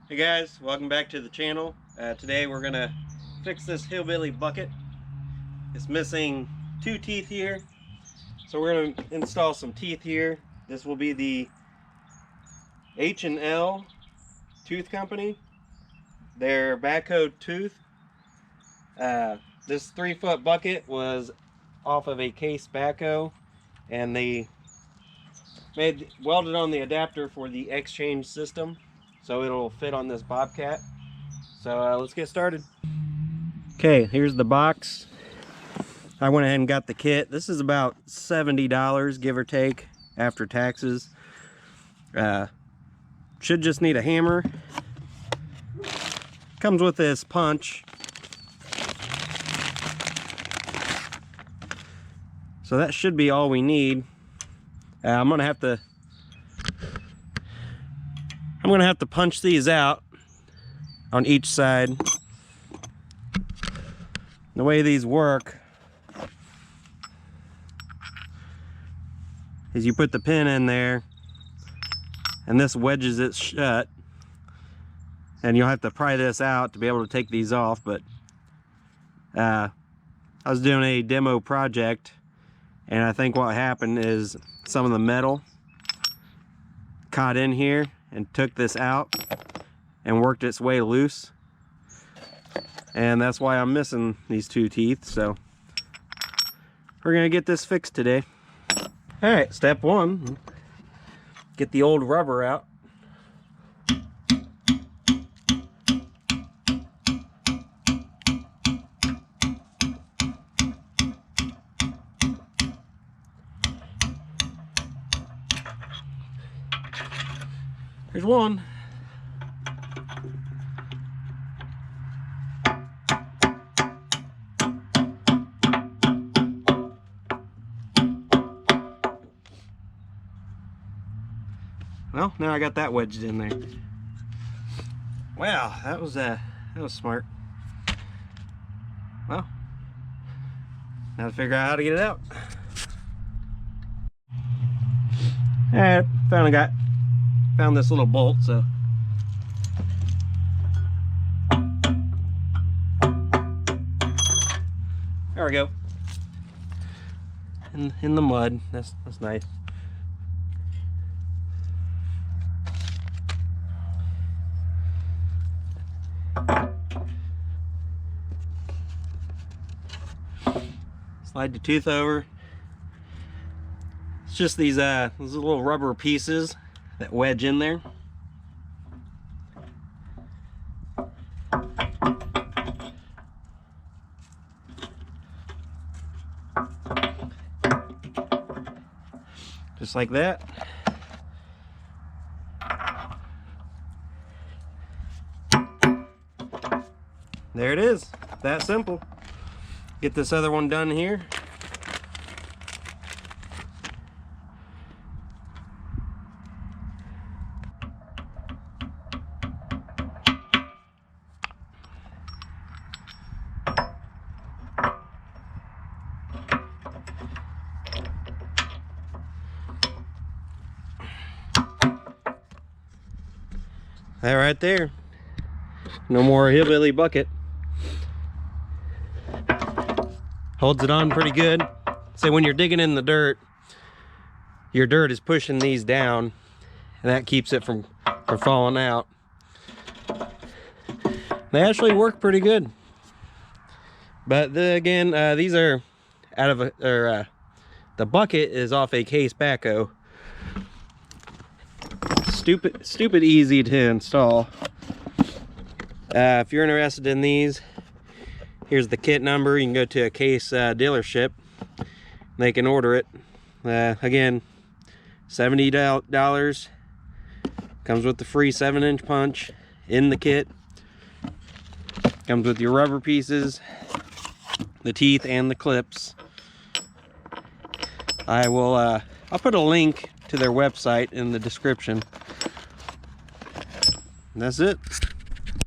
Hey guys, welcome back to the channel. Today we're gonna fix this hillbilly bucket. It's missing two teeth here, so we're gonna install some teeth here. This will be the H&L tooth company. Their Backhoe tooth. This 3-foot bucket was off of a case backhoe, and they welded on the adapter for the exchange system, so it'll fit on this Bobcat. So let's get started. Okay, here's the box. I went ahead and got the kit. This is about $70, give or take, after taxes. Should just need a hammer. Comes with this punch. So that should be all we need. I'm gonna have to punch these out on each side. The way these work is you put the pin in there and this wedges it shut, and you'll have to pry this out to be able to take these off. But I was doing a demo project, and I think what happened is some of the metal caught in here and took this out and worked its way loose, and that's why I'm missing these two teeth. So we're gonna get this fixed today. All right, step one, get the old rubber out. Here's one. Well, now I got that wedged in there. Wow, that was smart. Well, now to figure out how to get it out. All right, found this little bolt, so there we go. In the mud. That's nice. Slide the tooth over. It's just these little rubber pieces that wedge in there. Just like that. There it is. That simple. Get this other one done here. That right there. No more hillbilly bucket. Holds it on pretty good. So when you're digging in the dirt, your dirt is pushing these down, and that keeps it from falling out. They actually work pretty good. But again, these are out of the bucket is off a case backhoe. Stupid easy to install. If you're interested in these, here's the kit number. You can go to a case dealership. They can order it. Again, $70. Comes with the free 7-inch punch in the kit. Comes with your rubber pieces, the teeth, and the clips. I'll put a link to their website in the description. And that's it.